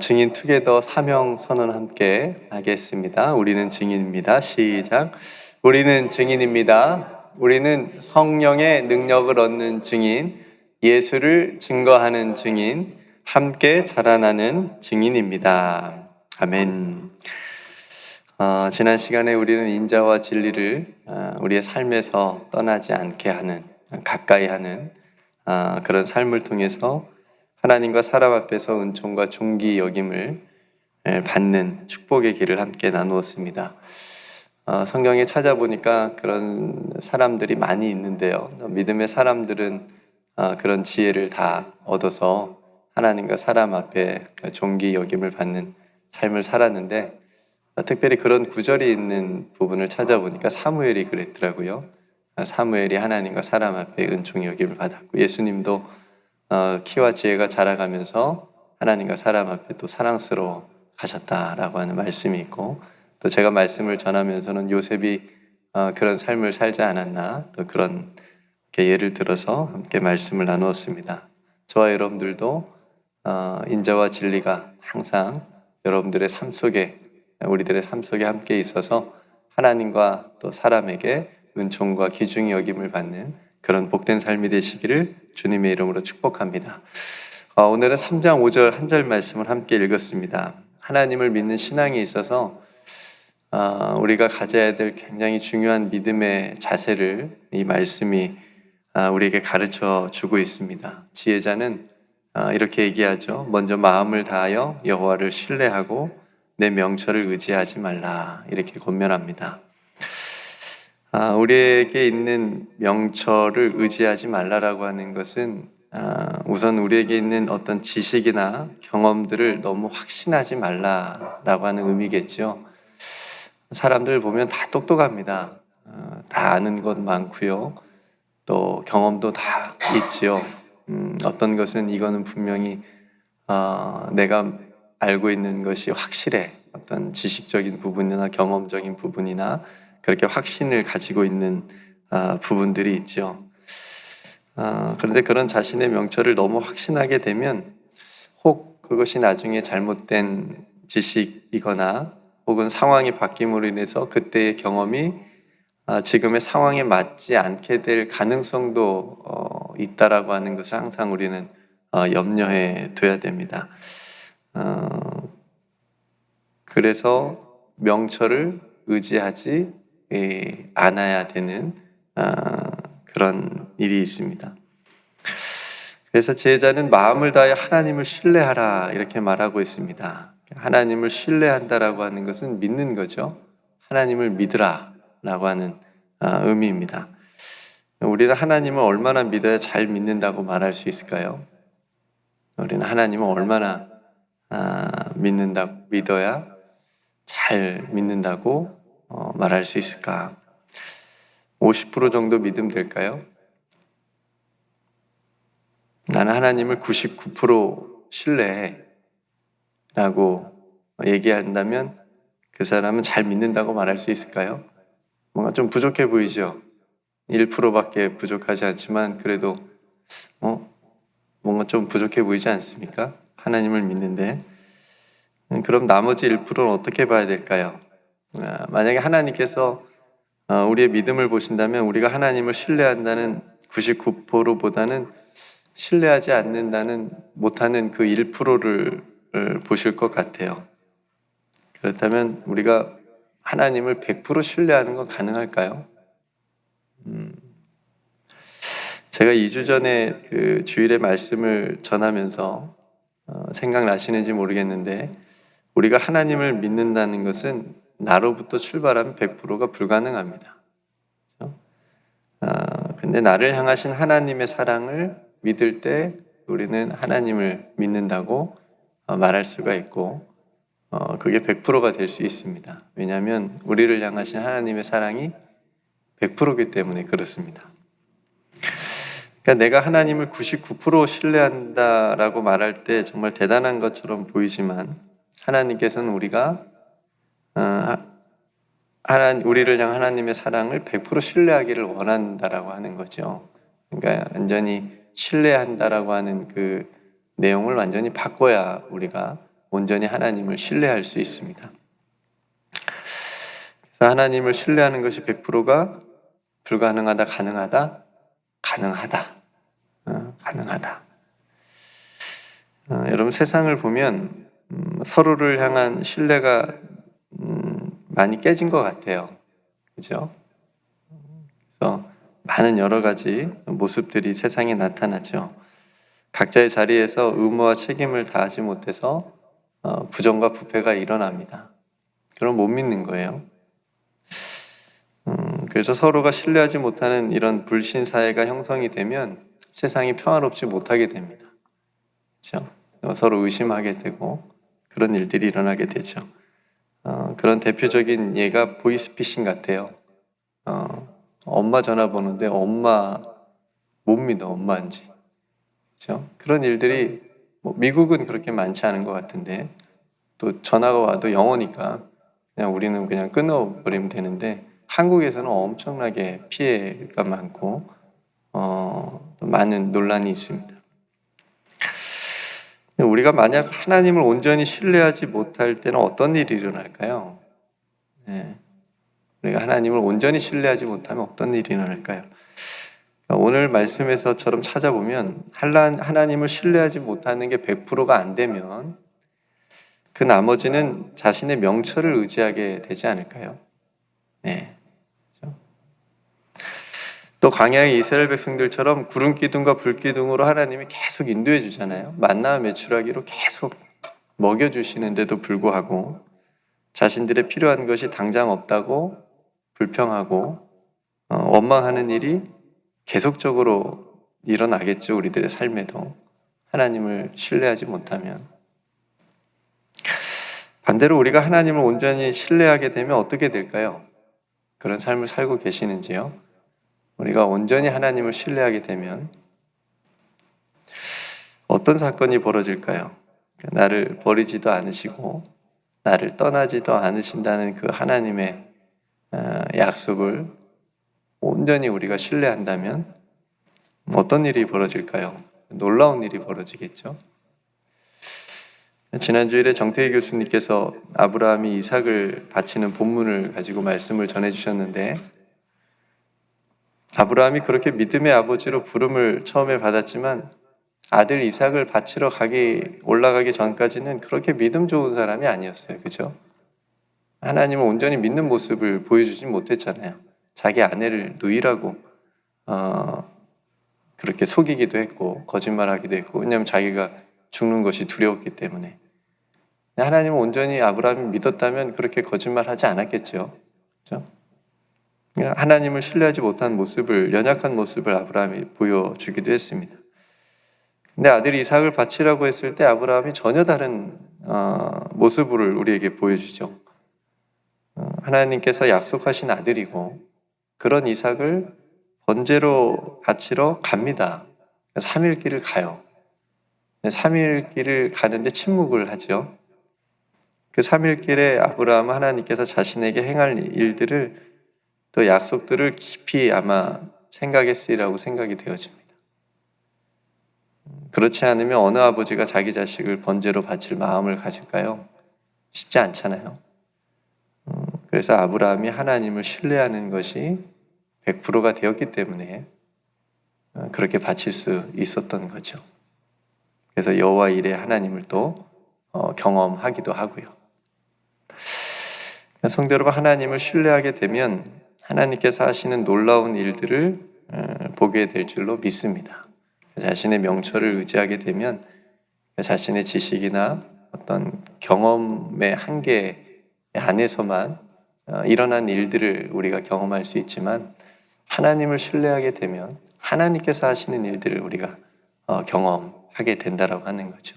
증인 투게더 사명 선언 함께 하겠습니다. 우리는 증인입니다. 시작. 우리는 증인입니다. 우리는 성령의 능력을 얻는 증인, 예수를 증거하는 증인, 함께 자라나는 증인입니다. 아멘. 지난 시간에 우리는 인자와 진리를 우리의 삶에서 떠나지 않게 하는, 가까이 하는 그런 삶을 통해서 하나님과 사람 앞에서 은총과 존귀 여김을 받는 축복의 길을 함께 나누었습니다. 성경에 찾아보니까 그런 사람들이 많이 있는데요. 믿음의 사람들은 그런 지혜를 다 얻어서 하나님과 사람 앞에 존귀 여김을 받는 삶을 살았는데, 특별히 그런 구절이 있는 부분을 찾아보니까 사무엘이 그랬더라고요. 사무엘이 하나님과 사람 앞에 은총의 여김을 받았고, 예수님도 키와 지혜가 자라가면서 하나님과 사람 앞에 또 사랑스러워 가셨다라고 하는 말씀이 있고, 또 제가 말씀을 전하면서는 요셉이 그런 삶을 살지 않았나, 또 그런 예를 들어서 함께 말씀을 나누었습니다. 저와 여러분들도 인자와 진리가 항상 여러분들의 삶 속에, 우리들의 삶 속에 함께 있어서 하나님과 또 사람에게 은총과 귀중히 여김을 받는 그런 복된 삶이 되시기를 주님의 이름으로 축복합니다. 오늘은 3장 5절 한 절 말씀을 함께 읽었습니다. 하나님을 믿는 신앙에 있어서 우리가 가져야 될 굉장히 중요한 믿음의 자세를 이 말씀이 우리에게 가르쳐 주고 있습니다. 지혜자는 이렇게 얘기하죠. 먼저 마음을 다하여 여호와를 신뢰하고 내 명철을 의지하지 말라, 이렇게 권면합니다. 우리에게 있는 명철을 의지하지 말라라고 하는 것은 우선 우리에게 있는 어떤 지식이나 경험들을 너무 확신하지 말라라고 하는 의미겠죠. 사람들 보면 다 똑똑합니다. 다 아는 것 많고요. 또 경험도 다 있지요. 어떤 것은 이거는 분명히 내가 알고 있는 것이 확실해. 어떤 지식적인 부분이나 경험적인 부분이나 그렇게 확신을 가지고 있는 부분들이 있죠. 그런데 그런 자신의 명철을 너무 확신하게 되면 혹 그것이 나중에 잘못된 지식이거나 혹은 상황이 바뀜으로 인해서 그때의 경험이 지금의 상황에 맞지 않게 될 가능성도 있다라고 하는 것을 항상 우리는 염려해 둬야 됩니다. 그래서 명철을 의지하지 않아야 되는 그런 일이 있습니다. 그래서 제자는 마음을 다해 하나님을 신뢰하라, 이렇게 말하고 있습니다. 하나님을 신뢰한다라고 하는 것은 믿는 거죠. 하나님을 믿으라 라고 하는 의미입니다. 우리는 하나님을 얼마나 믿어야 잘 믿는다고 말할 수 있을까요? 우리는 하나님을 얼마나 믿어야 잘 믿는다고 말할 수 있을까? 50% 정도 믿으면 될까요? 나는 하나님을 99% 신뢰해 라고 얘기한다면 그 사람은 잘 믿는다고 말할 수 있을까요? 뭔가 좀 부족해 보이죠? 1%밖에 부족하지 않지만 그래도 뭔가 좀 부족해 보이지 않습니까? 하나님을 믿는데. 그럼 나머지 1%는 어떻게 봐야 될까요? 만약에 하나님께서 우리의 믿음을 보신다면 우리가 하나님을 신뢰한다는 99%보다는 신뢰하지 않는다는, 못하는 그 1%를 보실 것 같아요. 그렇다면 우리가 하나님을 100% 신뢰하는 건 가능할까요? 제가 2주 전에 그 주일의 말씀을 전하면서 생각나시는지 모르겠는데, 우리가 하나님을 믿는다는 것은 나로부터 출발하면 100%가 불가능합니다. 근데 나를 향하신 하나님의 사랑을 믿을 때 우리는 하나님을 믿는다고 말할 수가 있고, 그게 100%가 될 수 있습니다. 왜냐하면 우리를 향하신 하나님의 사랑이 100%이기 때문에 그렇습니다. 그러니까 내가 하나님을 99% 신뢰한다라고 말할 때 정말 대단한 것처럼 보이지만, 하나님께서는 우리가 우리를 향한 하나님의 사랑을 100% 신뢰하기를 원한다라고 하는 거죠. 그러니까 완전히 신뢰한다라고 하는 그 내용을 완전히 바꿔야 우리가 온전히 하나님을 신뢰할 수 있습니다. 그래서 하나님을 신뢰하는 것이 100%가 불가능하다, 가능하다? 가능하다. 가능하다. 여러분, 세상을 보면 서로를 향한 신뢰가 많이 깨진 것 같아요. 그죠? 그래서 많은 여러 가지 모습들이 세상에 나타나죠. 각자의 자리에서 의무와 책임을 다하지 못해서 부정과 부패가 일어납니다. 그럼 못 믿는 거예요. 그래서 서로가 신뢰하지 못하는 이런 불신 사회가 형성이 되면 세상이 평화롭지 못하게 됩니다. 그렇죠? 서로 의심하게 되고 그런 일들이 일어나게 되죠. 그런 대표적인 예가 보이스피싱 같아요. 엄마 전화번호인데 엄마 못 믿어, 엄마인지. 그렇죠? 그런 일들이 미국은 그렇게 많지 않은 것 같은데 또 전화가 와도 영어니까 그냥 우리는 그냥 끊어버리면 되는데 한국에서는 엄청나게 피해가 많고 많은 논란이 있습니다. 우리가 만약 하나님을 온전히 신뢰하지 못할 때는 어떤 일이 일어날까요? 네. 우리가 하나님을 온전히 신뢰하지 못하면 어떤 일이 일어날까요? 오늘 말씀에서처럼 찾아보면 하나님을 신뢰하지 못하는 게 100%가 안 되면 그 나머지는 자신의 명철을 의지하게 되지 않을까요? 네. 또 광야의 이스라엘 백성들처럼 구름 기둥과 불 기둥으로 하나님이 계속 인도해 주잖아요. 만나와 메추라기로 계속 먹여 주시는데도 불구하고 자신들의 필요한 것이 당장 없다고 불평하고 원망하는 일이 계속적으로 일어나겠죠. 우리들의 삶에도 하나님을 신뢰하지 못하면. 반대로 우리가 하나님을 온전히 신뢰하게 되면 어떻게 될까요? 그런 삶을 살고 계시는지요? 우리가 온전히 하나님을 신뢰하게 되면 어떤 사건이 벌어질까요? 나를 버리지도 않으시고 나를 떠나지도 않으신다는 그 하나님의 약속을 온전히 우리가 신뢰한다면 어떤 일이 벌어질까요? 놀라운 일이 벌어지겠죠. 지난 주일에 정태희 교수님께서 아브라함이 이삭을 바치는 본문을 가지고 말씀을 전해주셨는데 아브라함이 그렇게 믿음의 아버지로 부름을 처음에 받았지만 아들 이삭을 바치러 올라가기 전까지는 그렇게 믿음 좋은 사람이 아니었어요. 그죠? 하나님을 온전히 믿는 모습을 보여주지 못했잖아요. 자기 아내를 누이라고 그렇게 속이기도 했고 거짓말하기도 했고 왜냐하면 자기가 죽는 것이 두려웠기 때문에. 하나님을 온전히 아브라함이 믿었다면 그렇게 거짓말하지 않았겠죠. 그죠? 하나님을 신뢰하지 못한 모습을, 연약한 모습을 아브라함이 보여주기도 했습니다. 근데 아들 이삭을 바치라고 했을 때 아브라함이 전혀 다른 모습을 우리에게 보여주죠. 하나님께서 약속하신 아들이고 그런 이삭을 번제로 바치러 갑니다. 3일 길을 가요. 3일 길을 가는데 침묵을 하죠. 그 3일 길에 아브라함은 하나님께서 자신에게 행할 일들을 또 약속들을 깊이 아마 생각했으리라고 생각이 되어집니다. 그렇지 않으면 어느 아버지가 자기 자식을 번제로 바칠 마음을 가질까요? 쉽지 않잖아요. 그래서 아브라함이 하나님을 신뢰하는 것이 100%가 되었기 때문에 그렇게 바칠 수 있었던 거죠. 그래서 여호와 일에 하나님을 또 경험하기도 하고요. 성도 여러분, 하나님을 신뢰하게 되면 하나님께서 하시는 놀라운 일들을 보게 될 줄로 믿습니다. 자신의 명철을 의지하게 되면 자신의 지식이나 어떤 경험의 한계 안에서만 일어난 일들을 우리가 경험할 수 있지만 하나님을 신뢰하게 되면 하나님께서 하시는 일들을 우리가 경험하게 된다라고 하는 거죠.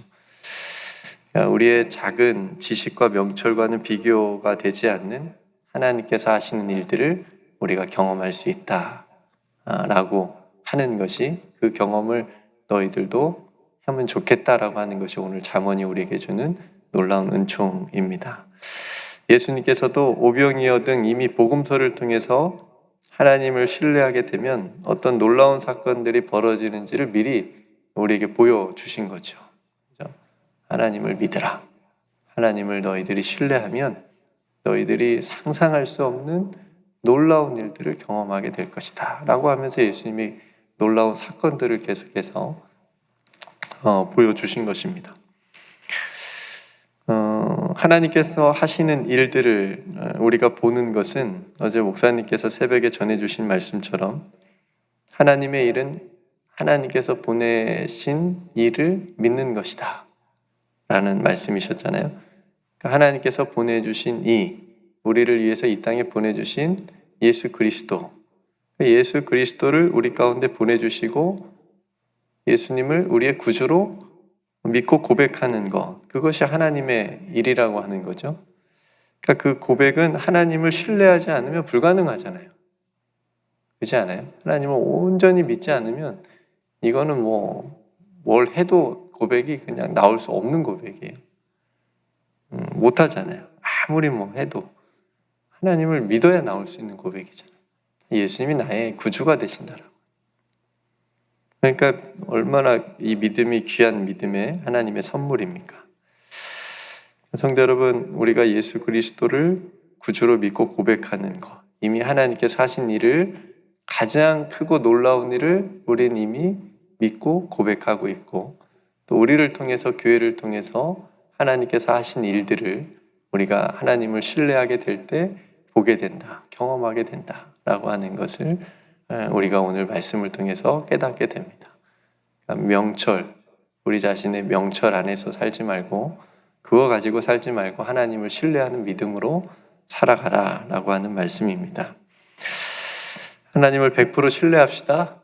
우리의 작은 지식과 명철과는 비교가 되지 않는 하나님께서 하시는 일들을 우리가 경험할 수 있다라고 하는 것이 그 경험을 너희들도 하면 좋겠다라고 하는 것이 오늘 잠언이 우리에게 주는 놀라운 은총입니다. 예수님께서도 오병이어 등 이미 복음서를 통해서 하나님을 신뢰하게 되면 어떤 놀라운 사건들이 벌어지는지를 미리 우리에게 보여주신 거죠. 하나님을 믿으라. 하나님을 너희들이 신뢰하면 너희들이 상상할 수 없는 놀라운 일들을 경험하게 될 것이다 라고 하면서 예수님이 놀라운 사건들을 계속해서 보여주신 것입니다. 하나님께서 하시는 일들을 우리가 보는 것은 어제 목사님께서 새벽에 전해주신 말씀처럼 하나님의 일은 하나님께서 보내신 일을 믿는 것이다 라는 말씀이셨잖아요. 그러니까 하나님께서 보내주신 우리를 위해서 이 땅에 보내주신 예수 그리스도, 예수 그리스도를 우리 가운데 보내주시고 예수님을 우리의 구주로 믿고 고백하는 것, 그것이 하나님의 일이라고 하는 거죠. 그러니까 그 고백은 하나님을 신뢰하지 않으면 불가능하잖아요. 그렇지 않아요? 하나님을 온전히 믿지 않으면 이거는 뭘 해도 고백이 그냥 나올 수 없는 고백이에요. 못하잖아요. 아무리 해도 하나님을 믿어야 나올 수 있는 고백이잖아요. 예수님이 나의 구주가 되신다라고. 그러니까 얼마나 이 믿음이 귀한 믿음의 하나님의 선물입니까? 성도 여러분, 우리가 예수 그리스도를 구주로 믿고 고백하는 것, 이미 하나님께서 하신 일을, 가장 크고 놀라운 일을 우리는 이미 믿고 고백하고 있고, 또 우리를 통해서, 교회를 통해서 하나님께서 하신 일들을 우리가 하나님을 신뢰하게 될 때 보게 된다, 경험하게 된다라고 하는 것을 우리가 오늘 말씀을 통해서 깨닫게 됩니다. 그러니까 명철, 우리 자신의 명철 안에서 살지 말고, 그거 가지고 살지 말고 하나님을 신뢰하는 믿음으로 살아가라라고 하는 말씀입니다. 하나님을 100% 신뢰합시다.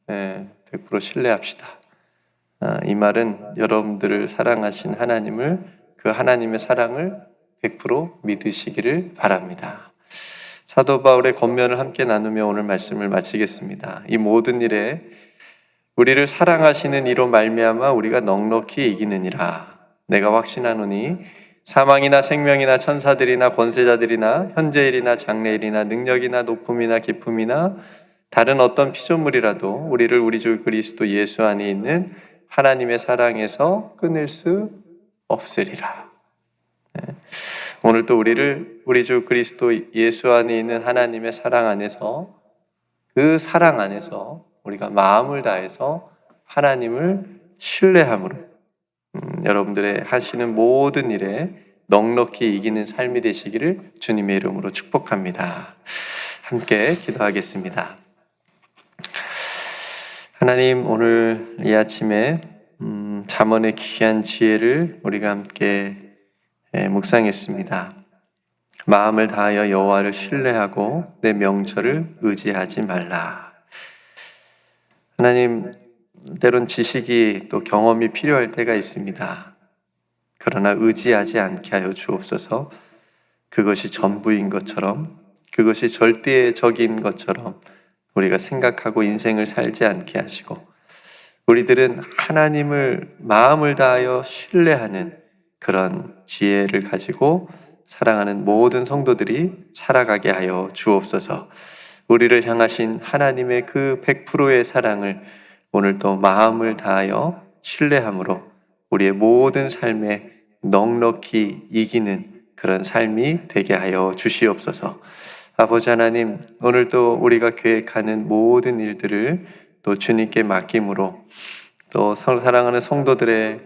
100% 신뢰합시다. 이 말은 여러분들을 사랑하신 하나님을, 그 하나님의 사랑을 100% 믿으시기를 바랍니다. 사도 바울의 권면을 함께 나누며 오늘 말씀을 마치겠습니다. 이 모든 일에 우리를 사랑하시는 이로 말미암아 우리가 넉넉히 이기느니라. 내가 확신하노니 사망이나 생명이나 천사들이나 권세자들이나 현재일이나 장래일이나 능력이나 높음이나 깊음이나 다른 어떤 피조물이라도 우리를 우리 주 그리스도 예수 안에 있는 하나님의 사랑에서 끊을 수 없으리라. 오늘 또 우리를 우리 주 그리스도 예수 안에 있는 하나님의 사랑 안에서, 그 사랑 안에서 우리가 마음을 다해서 하나님을 신뢰함으로 여러분들의 하시는 모든 일에 넉넉히 이기는 삶이 되시기를 주님의 이름으로 축복합니다. 함께 기도하겠습니다. 하나님, 오늘 이 아침에 잠언의 귀한 지혜를 우리가 함께 묵상했습니다. 마음을 다하여 여호와를 신뢰하고 내 명철을 의지하지 말라. 하나님, 때론 지식이 또 경험이 필요할 때가 있습니다. 그러나 의지하지 않게 하여 주옵소서. 그것이 전부인 것처럼, 그것이 절대적인 것처럼 우리가 생각하고 인생을 살지 않게 하시고, 우리들은 하나님을 마음을 다하여 신뢰하는 그런 지혜를 가지고 사랑하는 모든 성도들이 살아가게 하여 주옵소서. 우리를 향하신 하나님의 그 100%의 사랑을 오늘 또 마음을 다하여 신뢰함으로 우리의 모든 삶에 넉넉히 이기는 그런 삶이 되게 하여 주시옵소서. 아버지 하나님, 오늘도 우리가 계획하는 모든 일들을 또 주님께 맡김으로, 또 사랑하는 성도들의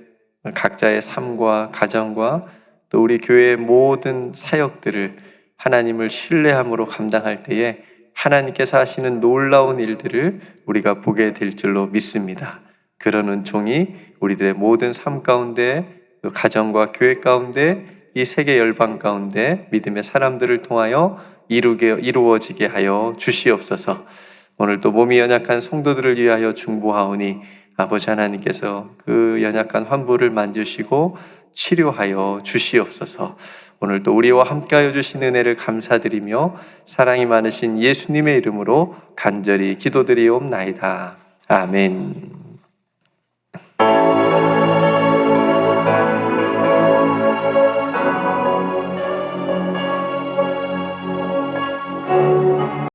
각자의 삶과 가정과 또 우리 교회의 모든 사역들을 하나님을 신뢰함으로 감당할 때에 하나님께서 하시는 놀라운 일들을 우리가 보게 될 줄로 믿습니다. 그런 은총이 우리들의 모든 삶 가운데, 가정과 교회 가운데, 이 세계 열방 가운데 믿음의 사람들을 통하여 이루어지게 하여 주시옵소서. 오늘도 몸이 연약한 성도들을 위하여 중보하오니 아버지 하나님께서 그 연약한 환부를 만지시고 치료하여 주시옵소서. 오늘도 우리와 함께하여 주신 은혜를 감사드리며 사랑이 많으신 예수님의 이름으로 간절히 기도드리옵나이다. 아멘.